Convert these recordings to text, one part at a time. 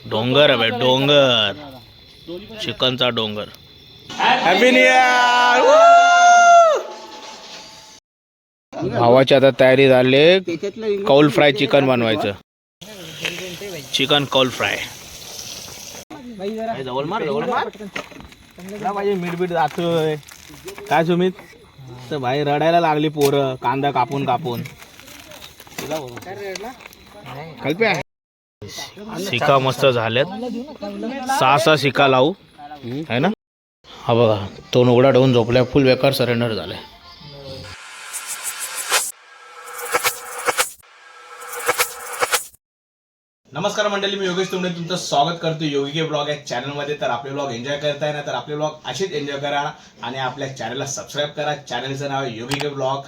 डोंगर आहे डोंगर, चिकनचा डोंगर. Happy new year. भावाची आता तयारी झाली, कौल फ्राय चिकन बनवायचं. चिकन कौल फ्राय. जवळ मार पाहिजे, मीठ बीठ जातोय काय सुमित. तर भाई रडायला लागली पोरं, कांदा कापून कापून. शिका मस्त झाल्यात, 6 शिका लावू है ना. हा बघा तो उघडा ठेवून झोपलाय, फुल बेकार सरेंडर झालाय. नमस्कार मंडळी, मी योगेश तुमने तुमचं स्वागत करतो योगी के ब्लॉग या चॅनलमध्ये. तर आपले ब्लॉग एन्जॉय करताय ना, तर आपले ब्लॉग असेच एन्जॉय करा आणि आपल्या चॅनलला सबस्क्राईब करा. चॅनलचं नाव आहे योगी के ब्लॉग.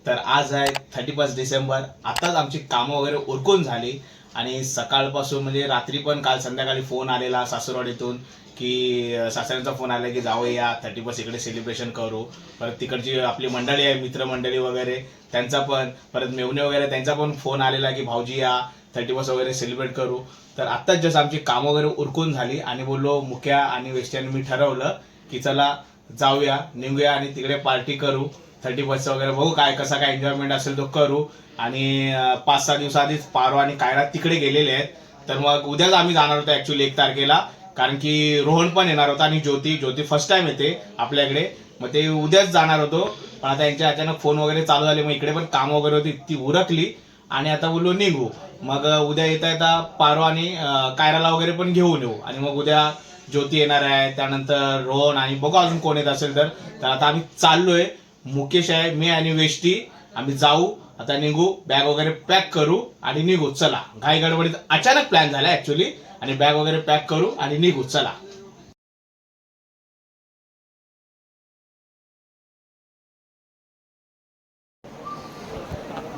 तर आज आहे 31 डिसेंबर. आताच आमची कामं वगैरे उरकून झाली आणि सकाळपासून म्हणजे रात्री पण काल संध्याकाळी फोन आलेला सासूरवाडीतून की सासऱ्यांचा फोन आला की जाऊया 31 इकडे सेलिब्रेशन करू. परत तिकडची आपली मंडळी आहे, मित्रमंडळी वगैरे त्यांचा पण, परत मेवणे वगैरे त्यांचा पण फोन आलेला की भाऊजी या 31 वगैरे सेलिब्रेट करू. तर आत्ताच जसं आमची कामं वगैरे उरकून झाली आणि बोललो मुख्या आणि वेस्टर्न मी ठरवलं की चला जाऊया, निघूया आणि तिकडे पार्टी करू 31 वगैरे. बघू काय कसा काय एन्जॉयमेंट असेल तो करू. आणि 5-6 दिवसाआधीच पारो आणि कायरा तिकडे गेलेले आहेत. तर मग उद्याच आम्ही जाणार होतो ॲक्च्युली 1 तारखेला, कारण की रोहन पण येणार होता आणि ज्योती फर्स्ट टाइम येते आपल्याकडे. मग ते उद्याच जाणार होतो, पण आता यांच्या अचानक फोन वगैरे चालू झाले. मग इकडे पण काम वगैरे होती ती उरकली आणि आता बोललो निघू. मग उद्या येता पारो आणि कायराला वगैरे पण घेऊन येऊ. आणि मग उद्या ज्योती येणार आहे, त्यानंतर रोहन आणि बघू अजून कोण येत असेल तर. आता आम्ही चाललोय, मुकेश आहे, मी आणि वेष्टी, आम्ही जाऊ आता, निघू, बॅग वगैरे पॅक करू आणि निघू. चला, घाई गडबडीत अचानक प्लॅन झाला ऍक्च्युली, आणि बॅग वगैरे पॅक करू आणि निघू. चला.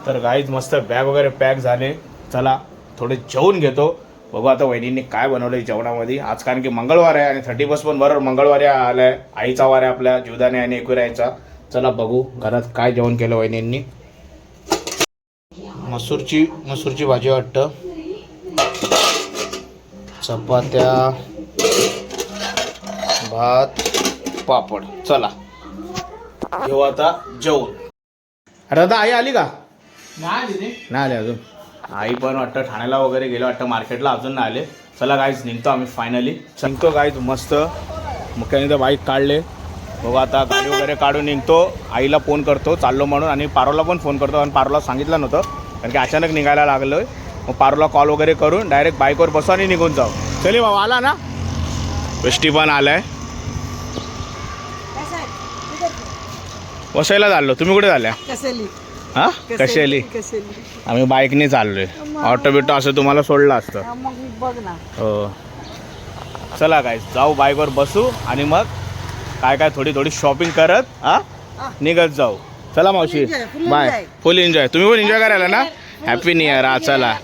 तर गाईज मस्त बॅग वगैरे पॅक झाले. चला थोडे जेवून घेतो. बघू आता वहिनींनी काय बनवलंय जेवणामध्ये आज, कारण की मंगळवार आहे आणि 31 पण बरोबर मंगळवारी आलाय. आईचा वार आहे आपल्या जीवदाने आणि एकविरायचा. चला बघू घरात काय जेवण केलं वहिनींनी. मसूरची भाजी वाटतं, चपात्या, भात, पापड. चला घेऊ आता जेवण. अरे आता आई आली का? नाही आले अजून. आई पण वाटतं ठाण्याला वगैरे गेलो वाटतं, मार्केटला अजून नाही आले. चला गाईज निघतो आम्ही फायनली. निघतो गाईज मस्त. मुख्याने तर बाईक काढले. बघू आता गाडी वगैरे काढून निघतो. आईला फोन करतो चाललो म्हणून, आणि पारोला पण फोन करतो, आणि पारोला सांगितलं नव्हतं कारण की अचानक निघायला लागलोय. मग पारोला कॉल वगैरे करून डायरेक्ट बाईकवर बसू आणि निघून जाऊ. चले बाबा आला ना, वेष्टी पण आलाय. वसईला चाललो, तुम्ही कुठे झाल्या? हा कशाली? आम्ही बाईकने चाललोय. ऑटो बिटो असं तुम्हाला सोडलं असतं. हो चला काय जाऊ, बाईकवर बसू आणि मग काय थोडी शॉपिंग करत निघत जाऊ. चला मावशी बाय. फुल एन्जॉय. तुम्ही पण एन्जॉय करायला ना. Happy new year. चला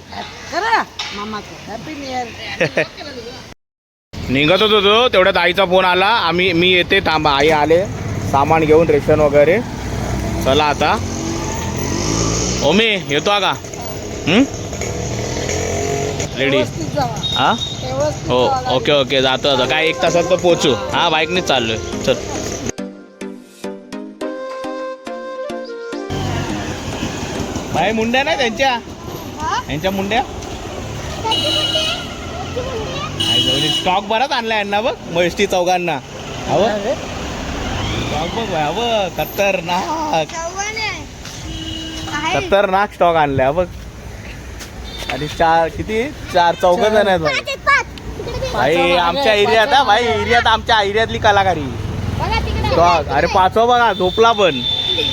निघत होतो तेवढ्यात आईचा फोन आला, मी येते थांबा. आई आले सामान घेऊन, रेशन वगैरे. चला आता ओमी येतो का? रेडी? हा हो ओके जातो आता. काय 1 तासात तर पोचू. हा बाईकनेच चाललोय. चल बाई, मुंड्या नाही त्यांच्या मुंड्या. स्टॉक बराच आणलाय यांना बघ, मस्ती चौघांना. हवं स्टॉक बघ हवं, खतरनाक स्टॉक आणलाय बघ. आणि 4 चौघ जण आहेत भाई आमच्या एरियात. भाई एरियात, आमच्या एरियातली कलाकारी स्टॉक. अरे 5वा बघा झोपला पण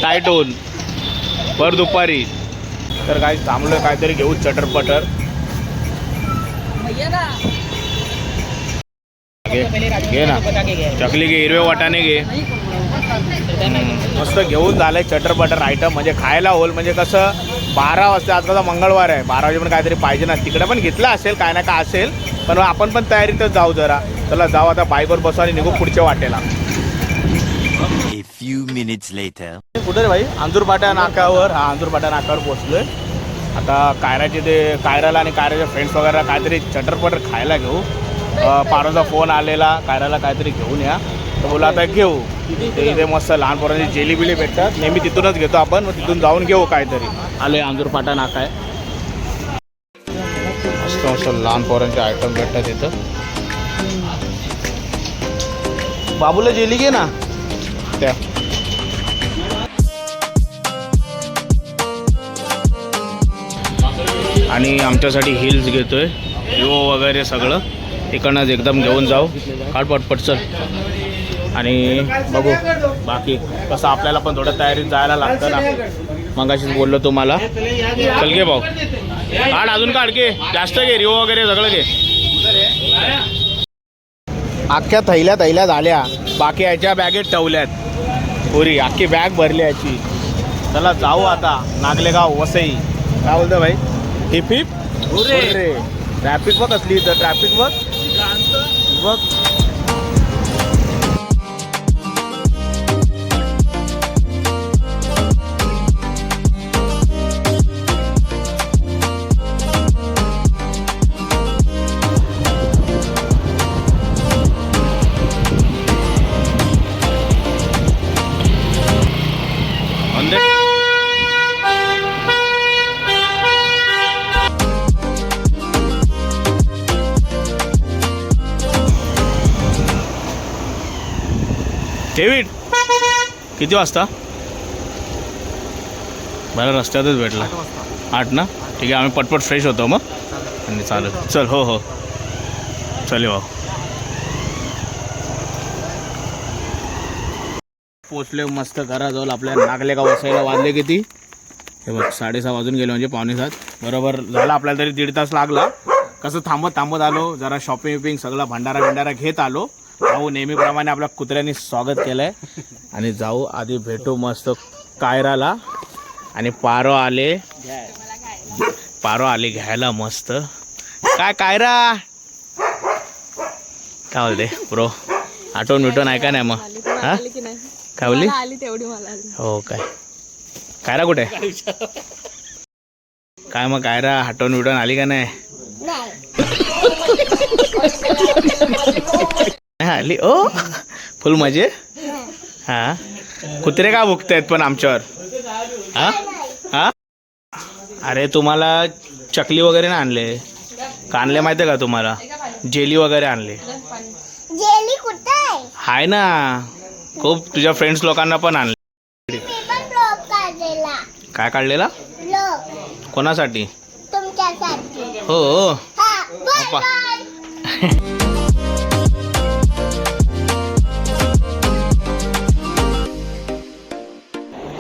टाईट होऊन भर दुपारी. तर काय थांबलं, काहीतरी घेऊ चटरपटर. घे ना चकली घे, हिरवे वाटाणे घे. मस्त घेऊन झालंय चटरपटर आयटम, म्हणजे खायला होईल. म्हणजे कसं 12 वाजता, आज कसा मंगळवार आहे, 12 वाजे पण काहीतरी पाहिजे ना. तिकडे पण घेतलं असेल काय ना काय असेल, पण आपण पण तयारीतच जाऊ जरा. चला जाऊ आता, बाईकवर बसू आणि निघू पुढच्या वाटेला. few minutes later. कुठे रे भाई? अंजूरपाटा नाक्यावर. हा अंजूरपाटा नाक्यावर पोहोचलोय. आता कायराचे ते कायराला आणि कायराच्या फ्रेंड्स वगैरे काहीतरी चटरपटर खायला घेऊ. पारोचा फोन आलेला कायराला काहीतरी घेऊन या, तर बोला आता घेऊ. ते इथे मस्त लहान पोरांची जेली बिली भेटतात, नेहमी तिथूनच घेतो आपण, मग तिथून जाऊन घेऊ काहीतरी. आले अंजूरपाटा नाका आहे, मस्त मस्त लहान पोरांचे आयटम भेटतात तिथं. बाबूला जेली घे ना त्या. आणि आमच्यासाठी हिल्स घेतोय, विवो वगैरे सगळं तिकडनंच एकदम घेऊन जाऊ. काढ पटपट चल. आणि बघू बाकी कसं, आपल्याला पण थोडं तयारीत जायला लागतं ना. मगाशीच बोललो तुम्हाला. चल घे भाऊ, काढ अजून, काढ घे जास्त घे, रिओ वगैरे सगळं घे. अख्ख्या थैल्या झाल्या, बाकी याच्या बॅगेत ठेवल्यात पुरी, अख्खी बॅग भरली याची. चला जाऊ आता नागलेगाव वसई. काय बोलतो भाई? हिप हिप रे. ट्रॅफिक बघ असली इथं, ट्रॅफिक बघ बघ. डेव्हिड किती वाजता? मला रस्त्यातच भेटला. 8 ना, ठीक आहे. आम्ही पटपट फ्रेश होतो मग आणि चालेल. चल हो हो चल भाऊ. पोचले मस्त घराजवळ आपल्या नागलेगाव वसायला. वाजले किती हे बघ, 6:30 वाजून गेले, म्हणजे 6:45 बरोबर झालं. आपल्याला तरी 1.5 तास लागला. कसं थांबत आलो, जरा शॉपिंग विपिंग सगळा भंडारा घेत आलो. भाऊ नेहमीप्रमाणे आपल्या कुत्र्यांनी स्वागत केलं आहे. आणि जाऊ आधी भेटू मस्त कायराला. आणि पारो आले घ्यायला मस्त. काय कायरा काय बोलते ब्रो? आठवण मिटवून आहे का नाही मग? हां काय बोलली? हो काय कायरा कुठे काय मग? कायरा आठवण मिटवून आली का नाही? आली ओ फुल मजे. हां कुत्रे का भुकतायत पण आमच्यावर? हां हां अरे तुम्हाला चकली वगैरे ना आणले का? आणले माहिती आहे का तुम्हाला? जेली वगैरे आणले. जेली कुठे हाय ना, खूप तुझ्या फ्रेंड्स लोकांना पण आणले. काय काढलेला? कोणासाठी? तुमच्यासाठी. हो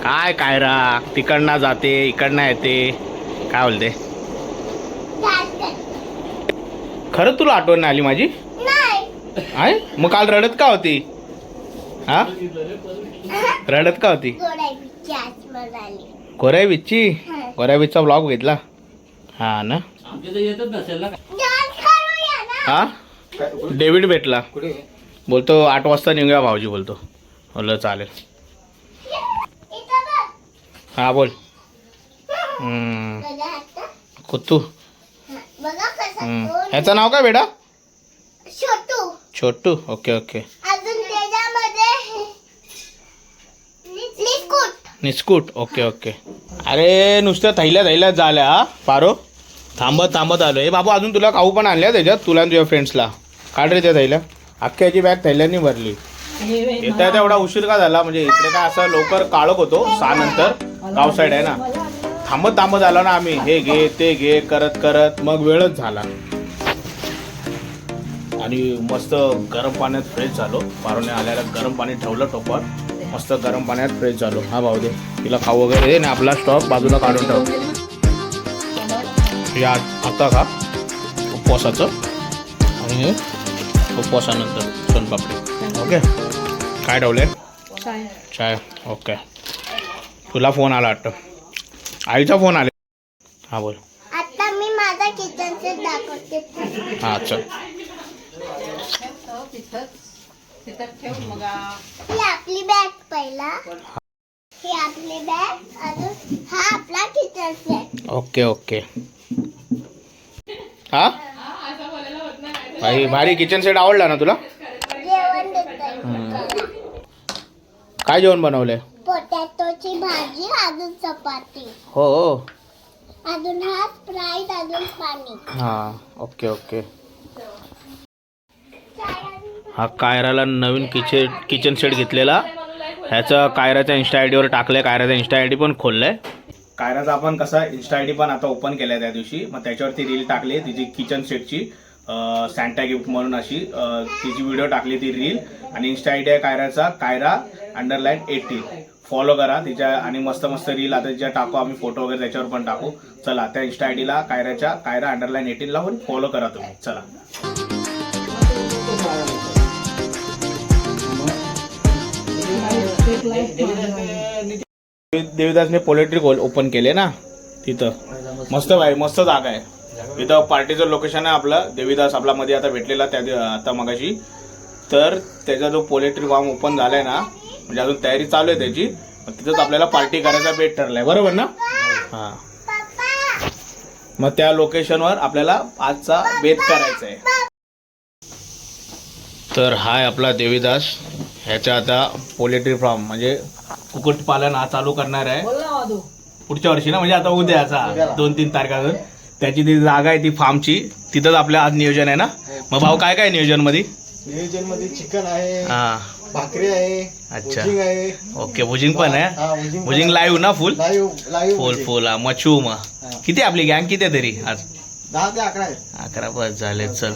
काय कायरा तिकडनं जाते इकडनं येते, काय बोलते? खरं तुला आठवण नाही आली माझी? आहे मग काल रडत का होती? हा रडत का होती? गोऱ्या बीचचा ब्लॉग घेतला हा ना. हा डेव्हिड भेटला, बोलतो 8 वाजता निघूया भाऊजी. बोलतो बोललं चालेल. हा बोल. कुत्तू ह्याचं नाव काय बेटा? छोटू. Okay okay. निस्कूट. Okay okay. अरे नुसत्या थैल्या झाल्या हा पारो. थांबत आलो. हे बाबू अजून तुला खाऊ पण आणल्या त्याच्यात, तुला तुझ्या फ्रेंड्सला. काढ रे त्या थैल्या. अख्ख्याची बॅग थैल्यांनी भरली. येता एवढा उशीर का झाला? म्हणजे इकडे काय असं लवकर काळोख होतो 6 नंतर, गाव साईड आहे ना. थांबत आलो ना आम्ही, हे घे ते घे करत मग वेळच झाला. आणि मस्त गरम पाण्यात फ्रेश झालो. पारोने आल्याला गरम पाणी ठेवलं टोपात, मस्त गरम पाण्यात फ्रेश झालो. हा भाऊ दे तिला खाऊ वगैरे दे ना, आपला स्टॉक बाजूला काढून ठेव. या आता खा उपवासाचं, आणि उपवासानंतर सोनपापडी. ओके काय ठेवले? चाय. ओके. तुला फोन आला वाटतं, आईचा फोन आला. हा बोल. आता मी माझा किचन सेट दाखवते. हा चल. ही आपली बॅग पहिला. ही आपली बॅग अजून हा आपला किचन सेट. Okay okay. हा भाई भारी किचन सेट आवडला ना तुला? जेवण देतोय. काय जेवण बनवलंय? पोटॅटोची भाजी अजून चपाती हो हो. अजून हा स्प्राईट अजून पाणी. हा ओके ओके. हा कायराला नवीन किचन सेट घेतलेला. ह्याचं कायराच्या इन्स्टा आय डीवर टाकलंय. कायराचा इन्स्टा आय डी पण खोललाय. कायराचा आपण कसा इन्स्टा आय डी पण आता ओपन केलाय त्या दिवशी. मग त्याच्यावरती रील टाकली तिची किचन सेटची सॅन्टा गिफ्ट म्हणून अशी तिची व्हिडिओ टाकली ती रील. आणि इन्स्टा आय डी आहे कायराचा कायरा_18. फॉलो करा तिच्या. आणि मस्त मस्त रील आता तिच्या टाकू आम्ही, फोटो वगैरे त्याच्यावर पण टाकू. चला त्या इन्स्टा आय डीला कायराच्या कायरा_18 लावून फॉलो करा तुम्ही. चला देवीदासने पोल्ट्री ओपन केले ना तिथं. मस्त भाई मस्त जागा आहे. इथं पार्टीचं लोकेशन आहे आपलं. देवीदास आपला मध्ये आता भेटलेला आता मगाशी. तर त्याचा जो पोल्ट्री फार्म ओपन झालाय ना, म्हणजे अजून तयारी चालू आहे त्याची. तिथंच आपल्याला पार्टी करायचा बेट ठरलाय. बरोबर ना? हा. मग त्या लोकेशनवर आपल्याला आजचा बेत करायचा आहे. तर हाय आपला देवीदास. ह्याचा आता पोल्ट्री फार्म म्हणजे कुक्कुटपालन हा चालू करणार आहे पुढच्या वर्षी ना, म्हणजे आता उद्याचा 2-3 तारखेला. त्याची ती जागा आहे ती फार्मची. तिथंच आपल्या आज नियोजन आहे ना. मग भाऊ काय काय नियोजन मध्ये? चिकन आहे, हा भाकरी आहे, अच्छा भुजिंग आहे. ओके. भुजिंग पण आहे. भुजिंग लाईव्ह ना? फुल फुल फुल हा. मच्छू मग किती आपली गँग किती आहे तरी आज? 10 ते 11 आहे. 11 बस झाले. चल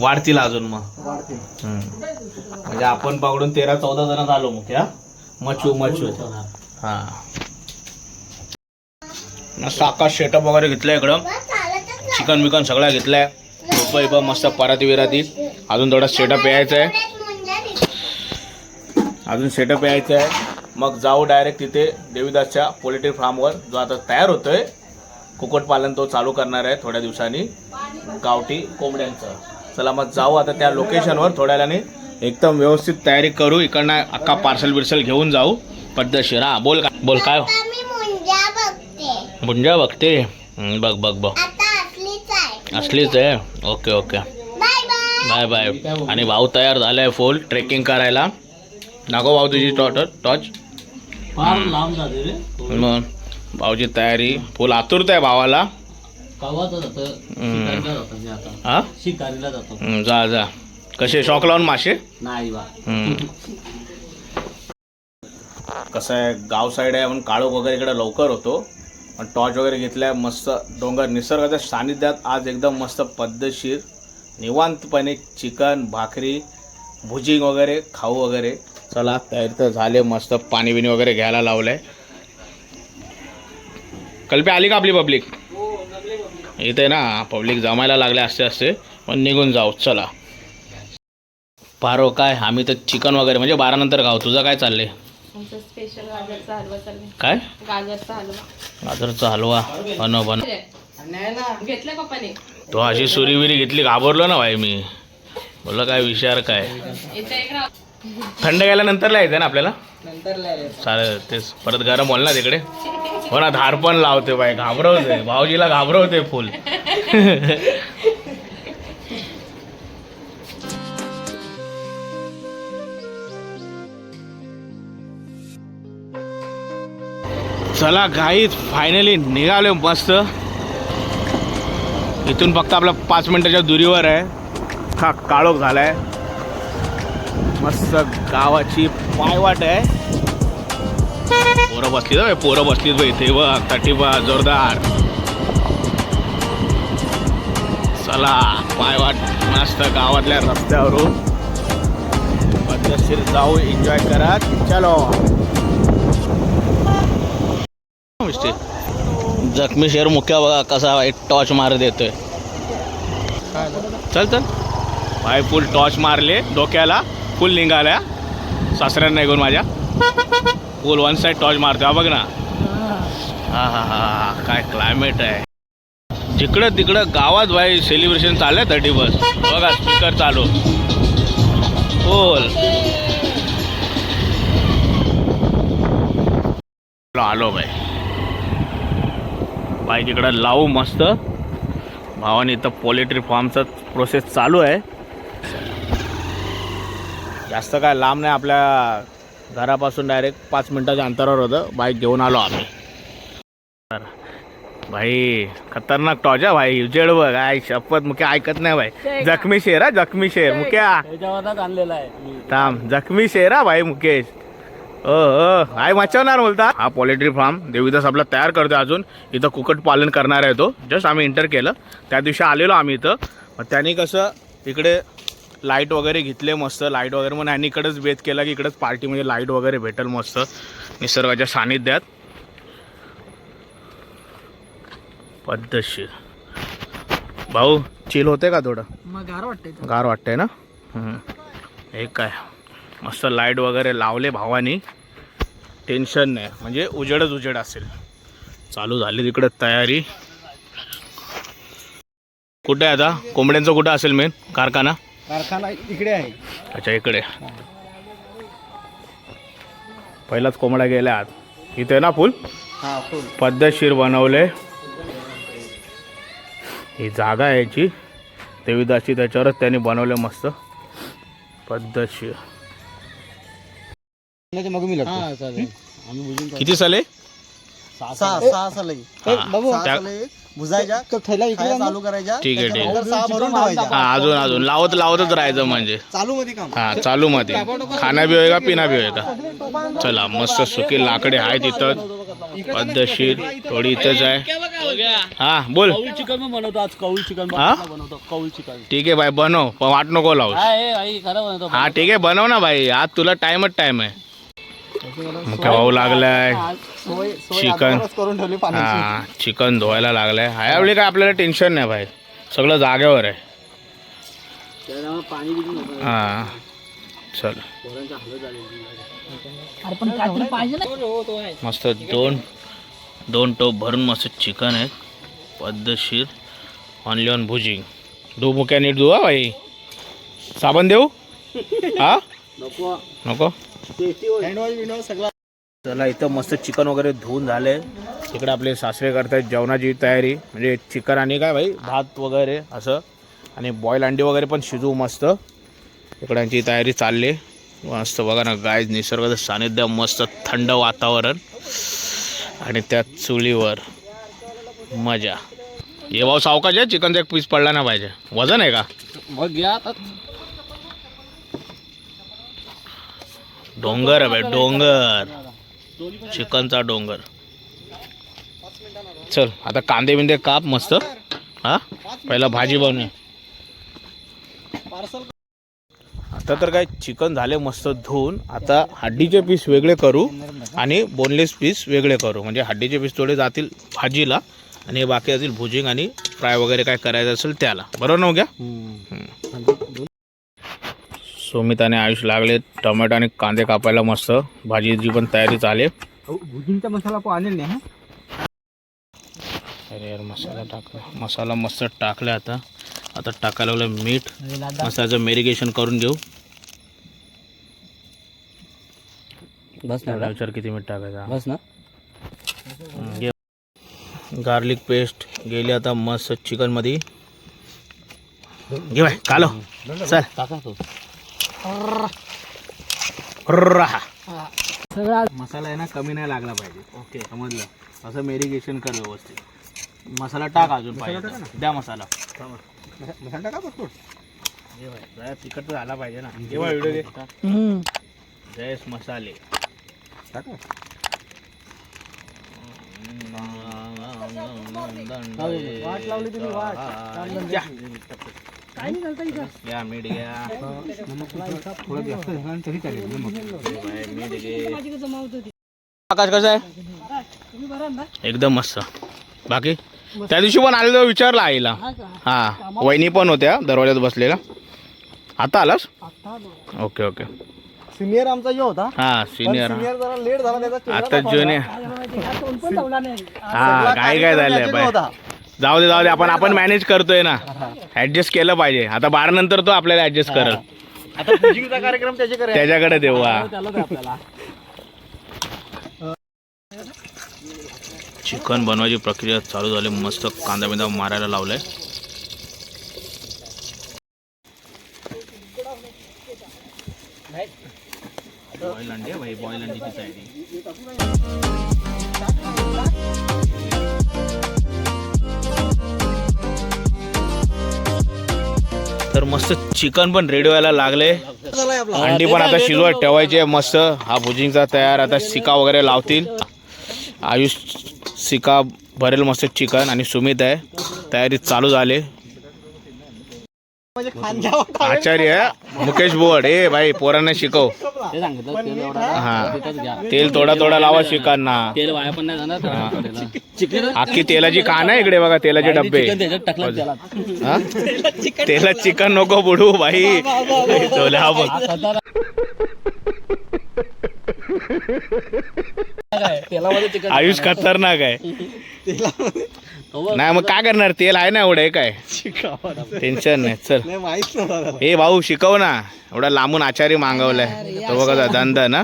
वाढतील अजून मग. वाढतील. म्हणजे आपण पकडून 13-14 जण झालो मग. क्या मच्छू हा. मस्त आकाश सेटअप वगैरे घेतलाय इकडं. चिकन बिकन सगळं घेतलाय. रुपये मस्त पराती विराती. अजून थोडा सेटअप यायचा आहे. अजून सेटअप यायचं आहे. मग जाऊ डायरेक्ट तिथे देवीदासच्या पोल्ट्री फार्मवर, जो आता तयार होतोय. कुक्कुटपालन तो चालू करणार आहे थोड्या दिवसांनी, गावठी कोंबड्यांचं. चला मग जाऊ आता त्या लोकेशनवर. थोड्या वेळाने एकदम व्यवस्थित तयारी करू. इकडनं अख्खा पार्सल बिर्सल घेऊन जाऊ पद्धतशीर. हा बोल काय? मी मुंजा बघते. मुंजा बघते. बघ आता असलीच आहे. असलीच आहे. Okay okay. Bye bye. Bye bye. आणि भाऊ तयार झालाय फुल ट्रेकिंग करायला. नको भाऊ तुझी टॉर्च. मग भाऊची तयारी फुल. आतुरता आहे भावाला. हा शिकारीला जातो. जा कसे शॉक लावून मासे नाही बा. कसं आहे गाव साईड आहे म्हणून काळोख वगैरे इकडे लवकर होतो. पण टॉर्च वगैरे घेतलाय. मस्त डोंगर निसर्गाच्या सानिध्यात आज एकदम मस्त पद्धतशीर निवांतपणे चिकन भाकरी भुजिंग वगैरे खाऊ वगैरे. चला तयारी तर झाले. मस्त पाणी बिणी वगैरे घ्यायला लावलंय. कल्पे आली का आपली पब्लिक? इथे ना पब्लिक जमायला लागले असते पण निघून जाऊ. चला पारो काय आम्ही तर चिकन वगैरे म्हणजे 12 नंतर खाऊ. तुझं काय चाललंय? आमचं स्पेशल गाजरचा हलवा चाललाय. काय? गाजरचा हलवा. गाजरचा हलवा बन. घेतलं पप्पाने? तो अशी सुरी बिरी घेतली. घाबरलो ना भाई मी. बोललं काय विचार काय. इथं एक राव. थंड गेल्यानंतर यायचं ना आपल्याला. चालेल तेच. परत गरम होईल ना तिकडे. हो ना. धार पण लावते बाई. घाबरवते भाऊजीला. घाबरवते फुल. चला गाईत फायनली निघालो मस्त. इथून फक्त आपला 5 मिनिटाच्या दुरीवर आहे. हा काळोख झालाय. मस्त गावाची पायवाट आहे. पोरं बसलीत बाई. इथे बघ तटी बघ जोरदार. चला पायवाट मस्त गावातल्या रस्त्यावरून पद्धतशीर जाऊ. एन्जॉय करा. चलो. जखमी शेर मुख्य बघा कसा एक टॉर्च मार देतोय. चल भाई फुल टॉर्च मारले डोक्याला. फुल निघाल्या सासऱ्यांना निघून माझ्या. फुल 1 साईड टॉर्च मारतो. बघ ना. हा काय क्लायमेट आहे. जिकडं तिकडं गावात भाई सेलिब्रेशन चाललंय 31. बघा स्पीकर चालू फुल. आलो बाई बाईक इकडं लावू मस्त. भावाने इथं पोल्ट्री फार्मचा प्रोसेस चालू आहे. जास्त काय लांब नाही, आपल्या घरापासून डायरेक्ट 5 मिनिटाच्या अंतरावर होतं. बाईक घेऊन आलो आम्ही. तर भाई खतरनाक टॉजा भाई, उजेड बघ काय शपथ. मुख्या ऐकत नाही भाई. जखमी शेर हा, जखमी शेर मुख्या. आणलेला आहे थांब, जखमी शेर हा भाई मुकेश. हाय मचवणार बोलता. हा पोल्ट्री फार्म देवीदास आपला तयार करतोय. अजून इथं कुक्कुट पालन करणार आहे तो. जस्ट आम्ही एंटर केलं त्या दिवशी आलेलो आम्ही इथं. मग त्यांनी कसं इकडे लाईट वगैरे घेतले मस्त. लाईट वगैरे मग यांनी इकडेच बेत केला की इकडेच पार्टीमध्ये लाईट वगैरे भेटेल मस्त निसर्गाच्या सानिध्यात. पद्धतशीर भाऊ चिल होते का थोडं? गार वाटतंय ना. हे काय मस्त लाईट वगैरे लावले भावानी. टेन्शन नाही, म्हणजे उजेडच उजेड असेल. चालू झाली तिकडे तयारी. कुठे आहे आता कोंबड्यांचं? कुठं असेल मेन कारखाना? कारखाना इकडे आहे. अच्छा इकडे. पहिलाच कोंबड्या गेल्या आत. इथे ना फुल हा फुल पद्धतशीर बनवले. ही जागा आहे याची देवीदासची, त्याच्यावरच त्यांनी बनवले मस्त पद्धतशीर. मग मी लागतो. किती साले? 6 साल बाबू भुजायच्या थैला इकडे चालू करायच्या. ठीक आहे, ठीक आहे. 6 भरून ठेवायच्या. हा अजून लावतच राहायचं म्हणजे चालू मध्ये काम. हा चालू मध्ये. खाना भी होएगा पिना भी होएगा. चला मस्त सुकी लाकडे आहेत इथं पद्धतशीर. थोडी इथंच आहे. हा बोल. कौल चिकन बनवतो आज. कौल चिकन हा? बनवतो. कौल चिकन ठीक आहे भाई बनव, पण वाट नको लावू. आई खरं बनवतो. हा ठीक आहे बनव ना भाई. आज तुला टाइम आहे. मुख्य भाऊ लागलाय चिकन. करून ठेवली हा चिकन धुवायला लागलाय. ह्यावेळी काय आपल्याला टेन्शन नाही भाई, सगळं जागेवर आहे. पाणी बिनी नको. हा चल मस्त दोन टोप भरून मस्त चिकन आहे पद्धतशीर. Only on bhujing. धू मुक्या नीट धुवा भाई. साबण देऊ? हा नको. चला इथं मस्त चिकन वगैरे धुवून झाले. इकडे आपले सासरे करतात जेवणाची तयारी. म्हणजे चिकन आणि काय भाई भात वगैरे असं, आणि बॉईल अंडी वगैरे पण शिजवू मस्त. इकडांची तयारी चालली मस्त. बघा ना गाय, निसर्गाचं सानिध्य, मस्त थंड वातावरण आणि त्या चुलीवर मजा. ये भाऊ सावकाश आहे, चिकनचा एक पीस पडला ना पाहिजे. वजन आहे का? मग घ्या डोंगर आहे भाई, डोंगर. चिकनचा डोंगर. चल आता कांदे बिंदे काप मस्त. हा पहिला भाजी बनवूया. आता तर काय चिकन झाले मस्त धुवून. आता हड्डीचे पीस वेगळे करू आणि बोनलेस पीस वेगळे करू. म्हणजे हड्डीचे पीस थोडे जातील भाजीला आणि हे बाकी जातील भुजिंग आणि फ्राय वगैरे काय करायचं असेल त्याला. बरोबर ना? घ्या. सुमित आणि आयुष लागले टोमॅटो आणि कांदे कापायला. मस्त भाजीची पण तयारी चालेल. भुजिंगचा मसाला को आणेल नाही. अरे यार मसाला टाकला. मसाला मस्त टाकला. आता टाकायला लागलं मीठ. मसाल्याचं मेरिगेशन करून घेऊ. बस ना. विचार किती मीठ टाकायचं. बस ना. गार्लिक पेस्ट गेली आता मस्त चिकन मध्ये. घे बाय कालो. चल टाका तो. मसाला आहे ना कमी नाही लागला पाहिजे. ओके समजलं. असं मेरिगेशन कर व्यवस्थित. मसाला टाक अजून पाहिजे. द्या मसाला. मसाला टाका बघतो. जरा तिखट झाला पाहिजे ना. जेव्हा व्हिडिओ दे. जयस मसाले टाका. वाट लावली तुम्ही वाट. काय नाही या मीठ घ्या. थोडं जास्त झालं तरी चालेल. मीठ घे. आकाश कसं आहे? एकदम मस्त. बाकी त्या दिवशी पण आलेलो विचारला आईला. हा वहिनी पण होत्या दरवाज्यात बसलेला. आता आलास? Okay okay. सिनियर आमचा जो होता. हा सिनियर. सिनियर जरा लेट झाला त्याचा. आता ज्युनियर. हा काय झालंय बाय. जाऊ दे आपण मॅनेज करतोय ना. ऍडजस्ट केलं पाहिजे. आता 12 नंतर तो आपल्याला ऍडजस्ट करेल. आता भुजिंगचा कार्यक्रम त्याच्याकडे त्याच्याकडे देऊ. त्याला आपल्याला चिकन बनवायची प्रक्रिया चालू झाली. मस्त कांदा बिंदा मारायला लावलाय. बॉईल अंडी आहे भाई, बॉईल अंडीची तयारी. तर मस्त चिकन पण रेडी व्हायला लागले. अंडी पण आता शिजवत ठेवायची आहे. मस्त हा भुजिंगचा तयार. आता सिका वगैरे लावतील. आयुष सिका भरेल मस्त चिकन आणि सुमित आहे. तयारी चालू झाली. आचार्य मुकेश बोर्ड ए भाई पोरांना शिकव. ते सांगितलं तेल एवढा हा तिथंच घ्या. तेल थोडा थोडा लावा चिकनना. तेल वाया पण नाही जाणार. चिकन अख्खी तेलाची कान आहे इकडे बघा. तेलाचे डब्बे. त्याच्यात टाकलं त्याला. हा? तेलात चिकन नको बुडू भाई. चला बघ. तेलामध्ये चिकन आयुष खतरनाक आहे. नाही मग काय करणार. तेल आहे ना एवढं काय टेन्शन नाही. चल ए भाऊ शिकव ना. एवढा लांबून आचारी मागवलाय तो बघा धंदा ना.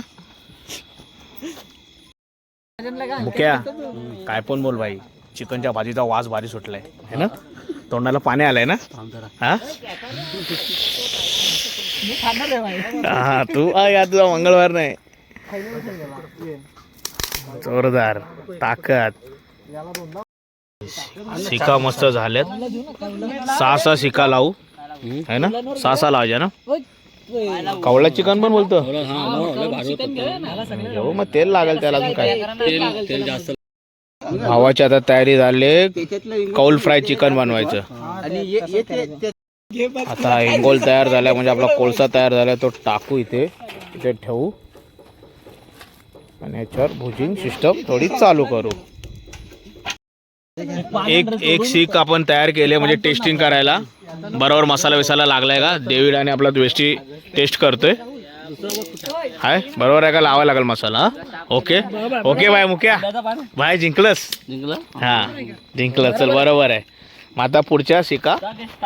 मुक्या काय पण बोल भाई. चिकनच्या भाजीचा वास भारी सुटलाय है ना. तोंडाला पाणी आलंय ना. हा हा तू या तुझा मंगळवार नाही. जोरदार ताकद. शिका मस्त झाल्यात. 6 शिका लावू है ना. 6 लावायच्या ना. कवळा चिकन पण बोलतो. हो मग तेल लागेल त्याला अजून काय. तेल जास्त. भावाची आता तयारी झाली. कौल फ्राय चिकन बनवायचं. आता हिंगोल तयार झालाय म्हणजे आपला कोळसा तयार झालाय. तो टाकू इथे ठेवू आणि याच्यावर भुजिंग सिस्टम थोडी चालू करू. एक सीख आपण तयार केले म्हणजे टेस्टिंग करायला. बरोबर मसाला विसाला लागलाय का. डेव्हिड आणि आपला द्वेष्टी टेस्ट करतोय. हाय बरोबर आहे का. लावायला लागेल मसाला. ओके ओके बाय मुक्या भाई जिंकलंस. हा जिंकलं. चल बरोबर आहे. मग आता पुढच्या शिका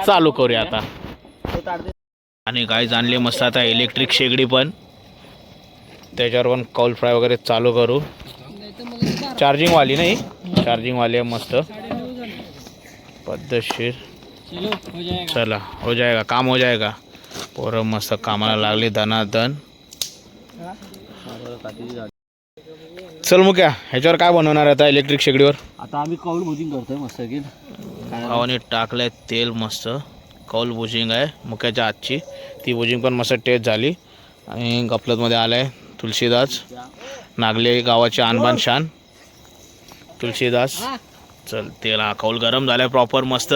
चालू करूया आता. आणि गाईज आणली मस्त आता इलेक्ट्रिक शेगडी पण. त्याच्यावर पण कौल फ्राय वगैरे चालू करू. चार्जिंग वाली नाही. चार्जिंग वाली आहे मस्त पद्धतशीर. चला हो जाएगा काम हो जाएगा. पोरं मस्त कामाला लागली धनाधन. चल मुक्या ह्याच्यावर काय बनवणार आता इलेक्ट्रिक शेगडीवर. आता आम्ही कौल भुजिंग करतोय मस्त की. भावाने टाकलंय तेल मस्त. कौल भुजिंग आहे मुक्याच्या आजची. ती भुजिंग पण मस्त टेस्ट झाली. आणि गपलतमध्ये आलाय तुलसीदास. नागले गावाचे आणबान शान तुलसीदास. चल तेल हा कौल गरम झालाय प्रॉपर मस्त.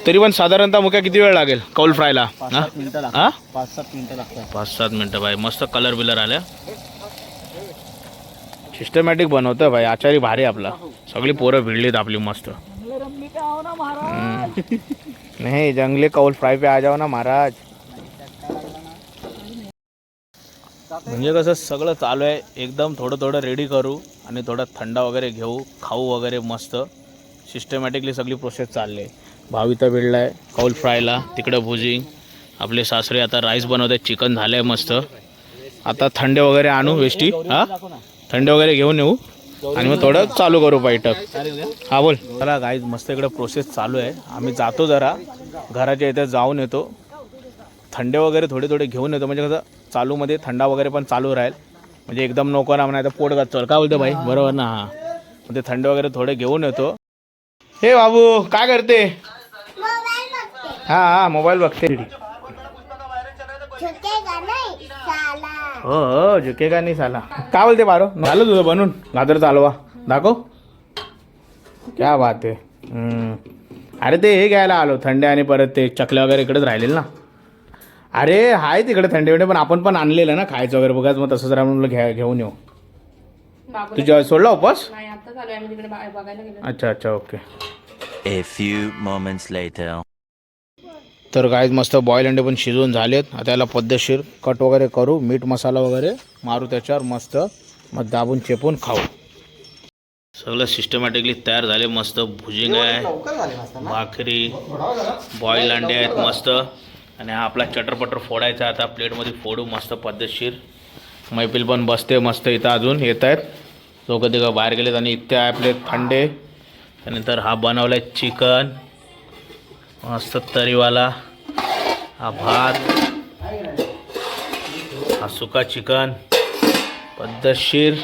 तरी पण साधारणतः मुक्या किती वेळ लागेल कौल फ्रायला. 5-7 मिनिटं हा लागतात. 5-7 मिनिटं लागतात. 5-7 मिनिटं भाई. मस्त कलर बिलर आल्या. सिस्टमॅटिक बनवतं भाई. आचारी भारी आपला. सगळी पोरं भिडलीत आपली मस्त. नाही जंगली कौल फ्राय पे आ जाओ ना महाराज. म्हणजे कसं सगळं चालू आहे एकदम. थोडं थोडं रेडी करू आणि थोडा थंडा वगैरे घेऊ खाऊ वगैरे मस्त. सिस्टमॅटिकली सगळी प्रोसेस चालली आहे. भाव इथं भिडला आहे कौल फ्रायला. तिकडं भुजिंग. आपले सासरे आता राईस बनवत आहेत. चिकन झालं आहे मस्त. आता थंडे वगैरे आणू वेष्टी. हा थंडे वगैरे घेऊन येऊ आणि मग थोडं चालू करू बैठक. हा बोल. चला गाईज मस्त इकडे प्रोसेस चालू आहे. आम्ही जातो जरा घराच्या इथे जाऊन येतो. थंडे वगैरे थोडे थोडे घेऊन येतो म्हणजे कसं चालूमध्ये थंडा वगैरे पण चालू राहील. म्हणजे एकदम नको ना म्हणायचं पोट गच्चर. काय बोलतो भाई बरोबर ना. हा मग ते थंडे वगैरे थोडे घेऊन येतो. हे बाबू काय करते. मोबाईल बघते. हा हा मोबाईल बघते. झुकेगा नाही साला. हो हो झुकेगा नाही साला. काय बोलते बारो. झालं तुझं बनून गाजर चालवा दाखव. क्या बात आहे. अरे ते हे घ्यायला आलो थंडे आणि परत ते चकल्या वगैरे इकडेच राहिलेल ना. अरे हाय तिकडे थंडे वंडे पण आपण पण आणलेलं ना खायचं वगैरे बघायचं. मग तसंच राहून घेऊन येऊ. बाबूला तुझ्या सोडला उपवास. नाही आता चालू आहे. आम्ही तिकडे बघायला गेलो. अच्छा अच्छा okay. A few moments later. तर गाईज मस्त बॉईल अंडे पण शिजवून झालेत. आता याला पद्धतशीर कट वगैरे करू, मीठ मसाला वगैरे मारू त्याच्यावर मस्त, मग दाबून चेपून खाऊ. सगळं सिस्टमॅटिकली तयार झाले. मस्त भुजिंग आहे, भाकरी, बॉईल अंडे आहेत मस्त. आणि हा आपला चटरपटर फोडायचा. आता प्लेटमध्ये फोडू मस्त पद्धतशीर. मैफिल पण बसते मस्त इथं, अजून येत आहेत लोकं तिघं बाहेर गेलेत. आणि इथे आहे आपले थंडे. त्यानंतर हा बनवला आहे चिकन मस्त तरीवाला, हा भात, हा सुका चिकन पद्धतशीर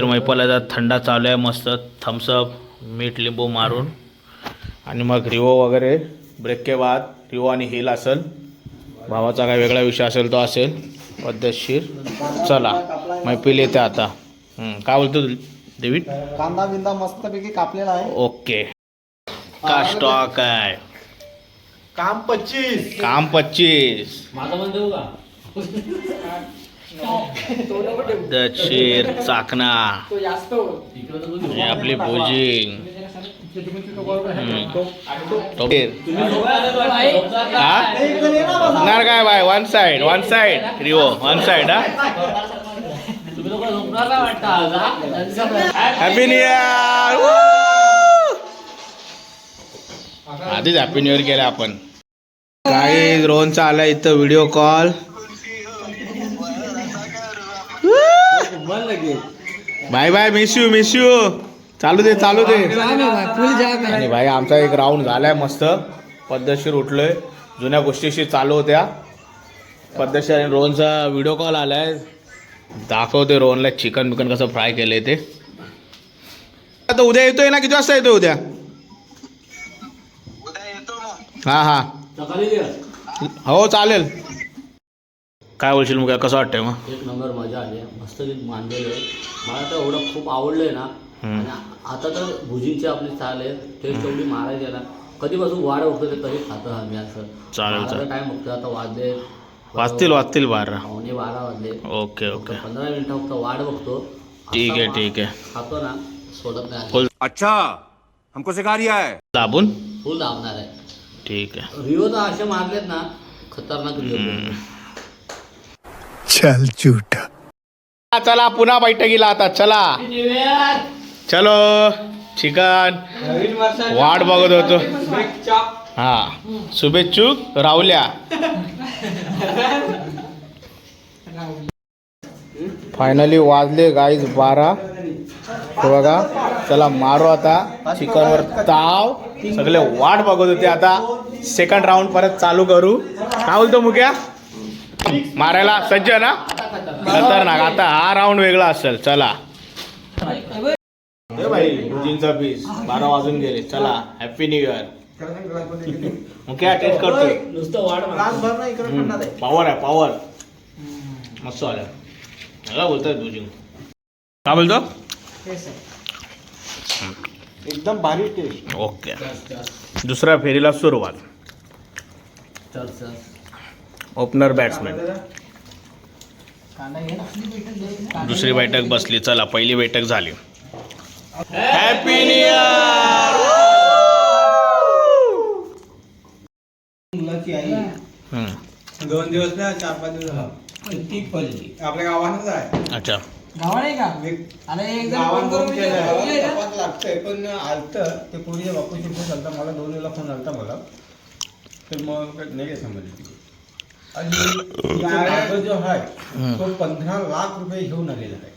मैफलाचा थंडा चालू आहे मस्त. थम्सअप मीठ लिंबू मारून. आणि मग रिवो वगैरे ब्रेक के बाद रिवो आणि हिल असेल. भावाचा काय वेगळा विषय असेल तो असेल पद्धतशीर. चला मैफिल येते आता. काय बोलतो डेव्हिड? कांदा बिंदा मस्तपैकी कापलेला आहे. ओके. का स्टॉक आहे? काम 25. काम 25. माझा पण देऊ का? पद्धतशीर चाकणा. हे आपली भुजिंग. हा काय बाय वन साइड रिओ वन साइड. हा हॅपी न्यू इयर. आधीच हॅपी न्यू इयर केला आपण. काही रोहनचा आला इथं video call. Bye bye, miss you. चालू दे. आणि भाई आमचा एक राऊंड झालाय मस्त पद्धतशीर. उठलोय, जुन्या गोष्टीशी चालू होत्या पद्धतशीर. आणि रोहनचा व्हिडिओ कॉल आलाय, दाखवते रोहनला चिकन बिकन कसं फ्राय केलंय ते. आता उद्या येतोय ना? किती वाजता येतोय उद्या? हा हो चालेल. काय बोलशील मग? कसं वाटतंय मग? एक नंबर मजा आली. मस्त मांडलेलं आहे. मला तर एवढं खूप आवडलंय ना. आणि आता तर भुजिंगची आपली चाल आहे, टेस्ट एवढी मारायची आहे ना. कधीपासून वाढ बघतो ते तरी खातो आम्ही असं. चालेल. टाइम बघतो आता वाजले वाजतील 12. 12 वाजले. ओके 15 मिनिटं फक्त वाढ बघतो. ठीक आहे. खातो ना, सोडत नाही. फुल अच्छा, हमको सिखा रिया है. दाबून फुल दाबणार आहे. ठीक आहे. रिओ तर असे मारलेत ना, खतरनाक रिओ. चल झूठा. चला पुन्हा बैठकीला आता. चलो चिकन वाट बघत होतो. हा शुभेच्छुक राहुल्या. फायनली वाजले गाईज 12. हे बघा, चला मारू आता चिकनवर ताव. सगळे वाट बघत होते. आता सेकंड राऊंड परत चालू करू. काय बोलतो मुक्या? मारायला सज्ज ना? खतरनाक. आता हा राऊंड वेगळा असेल. चला भाई, भुजिंगचा पीस 12 वाजून गेले. चला हॅपी न्यू इयर. मुक्या टेस्ट करतोय. नुसतं वाढ. पॉवर आहे पॉवर. मस्त आलं. काय बोलतोय भुजिंग? काय बोलतो? एकदम भारी टेस्ट. ओके. दुसऱ्या फेरीला सुरुवात. Opener batsman. दुसरी बैठक बसली. चला पहिली बैठक झाली. Happy new year. मुलाची आई 2 दिवस ना 4-5 दिवस झाला. ती पडली आपल्या गावानच आहे. अच्छा. लागतंय पण आलतं ते पूर्वीच्या बापूशी फोन झालता मला. 2 वेळेला फोन झालता मला. तर मग नाही समजली. आणि कागद जो आहे तो 15 लाख रुपये घेऊन आलेला आहे.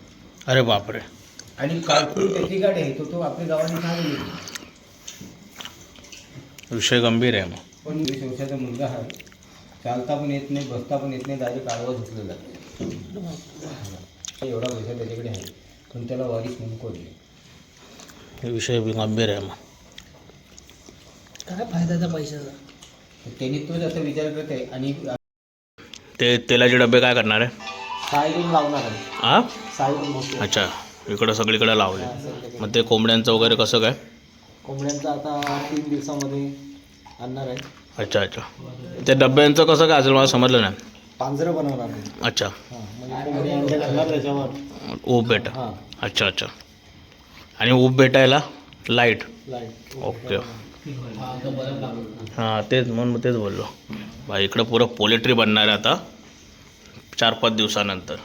अरे बापरे. आणि काढून त्याची गाडी आहे तो आपल्या गावाने सांगितली. विषय गंभीर आहे. मग पण 20 वर्षाचा मुलगा आहे. चालता पण येत नाही, बसता पण येत नाही. डायरेक्ट आडवा झुकलेला आहे. एवढा पैसा त्याच्याकडे आहे पण त्याला वारीस म्हणून कोणले. विषय गंभीर आहे. मग काय फायद्याचा पैशाचा? त्यांनी तोच असा विचार करते. आणि ते तेलाचे डबे काय करणार आहे? साईडून लावणार आहे. हा साईडून. अच्छा. इकडं सगळीकडे लावले. मग ते कोंबड्यांचं वगैरे कसं काय? कोंबड्यांचं आता 3 दिवसामध्ये आणणार आहे. अच्छा. त्या डब्यांचं कसं काय असेल मला समजलं नाही. पांजरं बनवणार आहे. अच्छा. म्हणजे कोंबडी अंडे घालणार त्याच्यावर. ऊब भेटा. अच्छा. आणि ऊब भेटायला लाईट लाईट ओके हा तो बरं लागतो. हां तेच म्हणून तेच बोललो भाई इकडं पुरं पोलेट्री बनणार आहे आता 4-5 दिवसानंतर.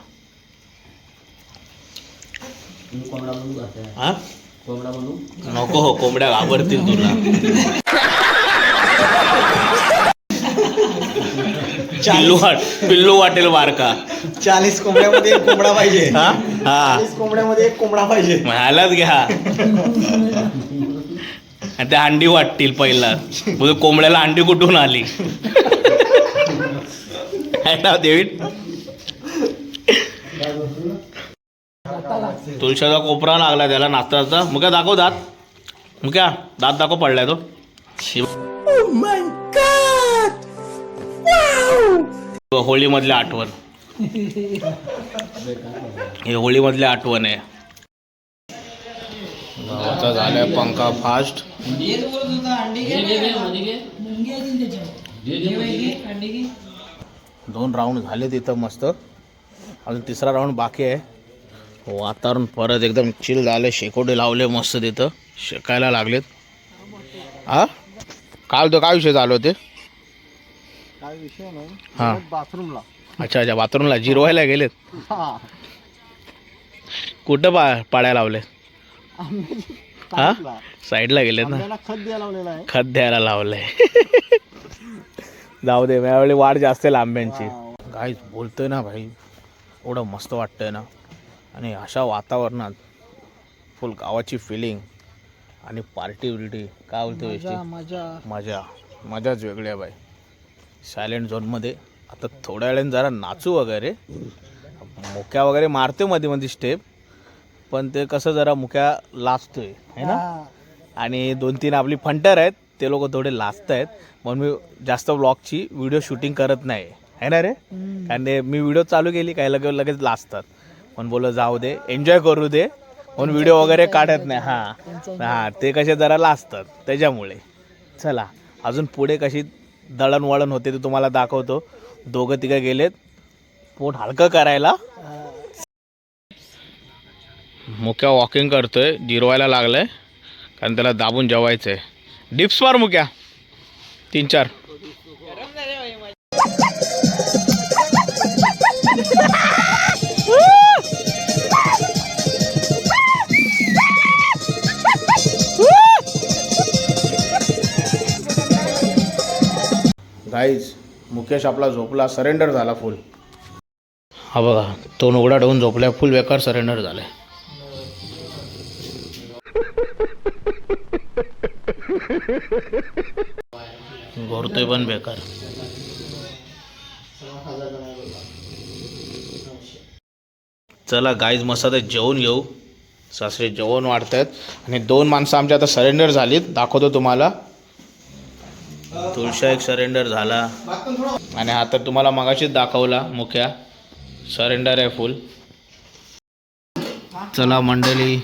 तुम्ही कोंबडा बनवू का? हां कोंबडा बनवू? नको हो कोंबड्या घाबरतील तुला. पिल्लू वाटेल बारका. 40 कोंबड्यामध्ये एक कोंबडा पाहिजे. हा हा 40 कोंबड्यामध्ये एक कोंबडा पाहिजे. ह्यालाच घ्या आणि त्या अंडी वाटतील पहिला. बोल कोंबड्याला अंडी कुठून आली आहे ना डेव्हिड. तुळशीचा कोपरा लागला त्याला नाश्त्याचा. मग काय दाखव दात. मग काय दात दाखव पडलाय तो. होळी मधली आठवण. हे होळी मधली आठवण आहे. गावाचा झालाय पंखा फास्ट. घे. 2 राऊंड झाले तिथं मस्त. अजून 3रा राऊंड बाकी आहे. वातावरण परत एकदम चिल झालं. शेकोटे लावले मस्त तिथं शेकायला लागलेत. हा काल तो काय विषय चालू होते. काय विषय नाही. हां बाथरूमला. अच्छा बाथरूमला जिरवायला गेलेत. कुठं पाड्या लावले. हा साईडला गेलेत ना. खत द्यायला लावलेला आहे. खत द्यायला लावलंय. जाऊ दे यावेळी वाढ जास्त आहे आंब्यांची. गाईज बोलतोय ना भाई एवढं मस्त वाटतंय ना. आणि अशा वातावरणात फुल गावाची फिलिंग आणि पार्टी बिल्टी काय बोलतो मजाच वेगळी आहे बाई. सायलेंट झोनमध्ये आता थोड्या वेळाने जरा नाचू वगैरे. मुक्या वगैरे मारते मध्ये मध्ये स्टेप. पण ते कसं जरा मुक्या लाजतोय है ना. आणि 2-3 आपली फंटर आहेत ते लोक थोडे लाजत आहेत. म्हणून मी जास्त ब्लॉगची व्हिडिओ शूटिंग करत नाही आहे ना रे. कारण मी व्हिडिओ चालू केली काय लगेच लाजतात. पण बोल जाऊ दे एन्जॉय करू दे म्हणून व्हिडिओ वगैरे काढत नाही. हां ते कसे जरा लाजतात त्याच्यामुळे. चला अजून पुढे कशी दळणवळण होते ते तुम्हाला दाखवतो. 2-3 गेलेत पोट हलकं करायला. मुक्या वॉकिंग करतोय. जिरवायला लागलाय कारण त्याला दाबून जेवायचं आहे. डिप्स मार मुक्या 3-4. गाईज मुकेश आपला झोपला. सरेंडर झाला फुल. हा बघा तो उघडा ठेवून झोपलाय. फुल बेकार सरेंडर झालाय. घोरतोय पण बेकार. चला गाईज मस्त आता जेवून घेऊ. सासरे जेवण वाढतायत. आणि 2 माणसं आमच्या आता सरेंडर झालीत. दाखवतो तुम्हाला. तुळशा एक सरेंडर झाला. आणि आता तुम्हाला मगाशीच दाखवला मुख्या सरेंडर आहे फुल. चला मंडळी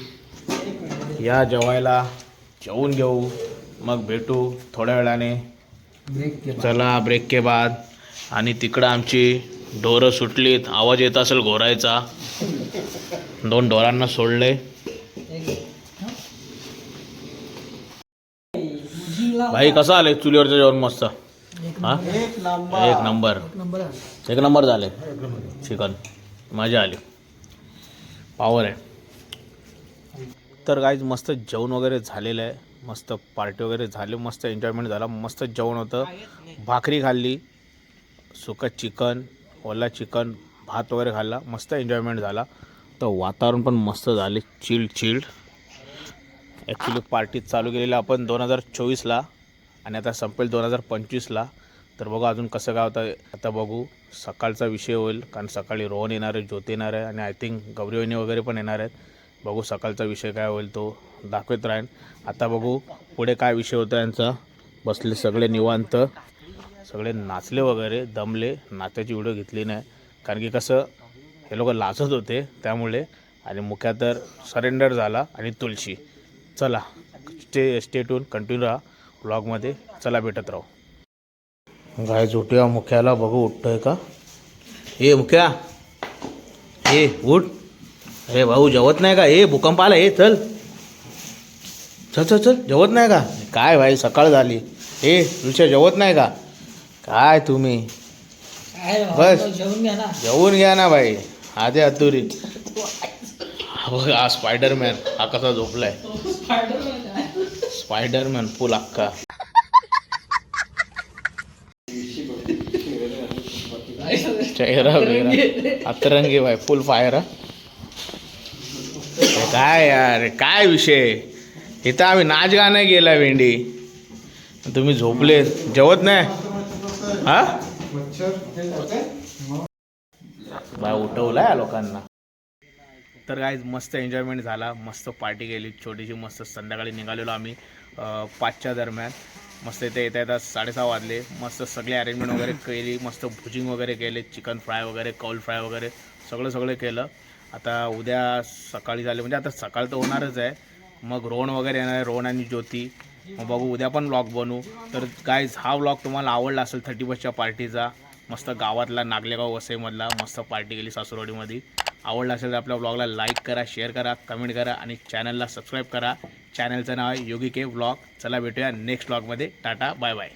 या जेवायला. जेवून घेऊ मग भेटू थोड्या वेळाने. चला ब्रेक के बाद. आणि तिकडं आमची ढोरं सुटलीत. आवाज येत असेल घोरायचा. 2 ढोरांना सोडले. भाई कसं आलंय चुलीवरचं जेवण मस्त. हां एक नंबर झाले. चिकन मजा आली. पावर आहे. तर गाईज मस्त जेवण वगैरे झालेलं आहे. मस्त पार्टी वगैरे झाली. मस्त एन्जॉयमेंट झाला. मस्त जेवण होतं. भाकरी खाल्ली. सुकं चिकन ओला चिकन भात वगैरे खाल्ला. मस्त एन्जॉयमेंट झाला. तर वातावरण पण मस्त झाले. चिल्ड. ॲक्च्युली पार्टी चालू केलेली आपण 2024ला आणि आता संपेल 2025ला. तर बघू अजून कसं काय होतं आता बघू. सकाळचा विषय होईल कारण सकाळी रोहन येणार आहे, ज्योती येणार आहे आणि आय थिंक गौरी वहिनी वगैरे पण येणार आहेत. बघू सकाळचा विषय काय होईल तो दाखवत राहीन. आता बघू पुढे काय विषय होता यांचा. बसले सगळे निवांत. सगळे नाचले वगैरे दमले. नाचाची व्हिडिओ घेतली नाही कारण की कसं हे लोक लाजत होते त्यामुळे. आणि मुख्या तर सरेंडर झाला. आणि तुळशी. चला स्टे टून कंटिन्यू राहा व्लॉगमध्ये. चला भेटत राहू. गाय झोट्या मुख्याला बघू उठतोय का. हे मुख्या हे उठ. अरे भाऊ जेवत नाही का. हे भूकंप आला. हे चल चल चल चल जेवत नाही का काय भाई सकाळ झाली ए विषय जेवत नाही का काय तुम्ही काय बस. जेवून घ्या ना. जेवून घ्या ना भाई आधी अतुरी हा स्पायडरमॅन हा कसा झोपलाय स्पायडरमॅन फुल अक्का चेहरा वेगळा अतरंगी भाई फुल फायर काय यार काय विषय इथं आम्ही नाच गाणं गेला भेंडी तुम्ही झोपले जेवत नाही हा बाय उठवलाय या लोकांना तर काय मस्त एन्जॉयमेंट झाला मस्त पार्टी केली छोटीशी मस्त संध्याकाळी निघालेलो आम्ही 5च्या दरम्यान मस्त इथे येता येतात 6:30 वाजले मस्त सगळे अरेंजमेंट वगैरे केली मस्त भुजिंग वगैरे केले चिकन फ्राय वगैरे कौल फ्राय वगैरे सगळं केलं आता उद्या सकाळी झाले म्हणजे आता सकाळ तर होणारच आहे मग रोहन वगैरे येणार आहे रोहन आणि ज्योती मग बघू उद्या पण व्लॉग बनवू तर गाईज हा व्लॉग तुम्हाला आवडला असेल 31च्या पार्टीचा मस्त गावातला नागलेगाव वसईमधला मस्त पार्टी केली सासुरवाडीमध्ये आवडला असेल तर आपल्या व्लॉगला लाईक करा शेअर करा कमेंट करा आणि चॅनलला सबस्क्राईब करा चॅनलचं नाव आहे योगी के व्लॉग चला भेटूया नेक्स्ट व्लॉगमध्ये टाटा बाय बाय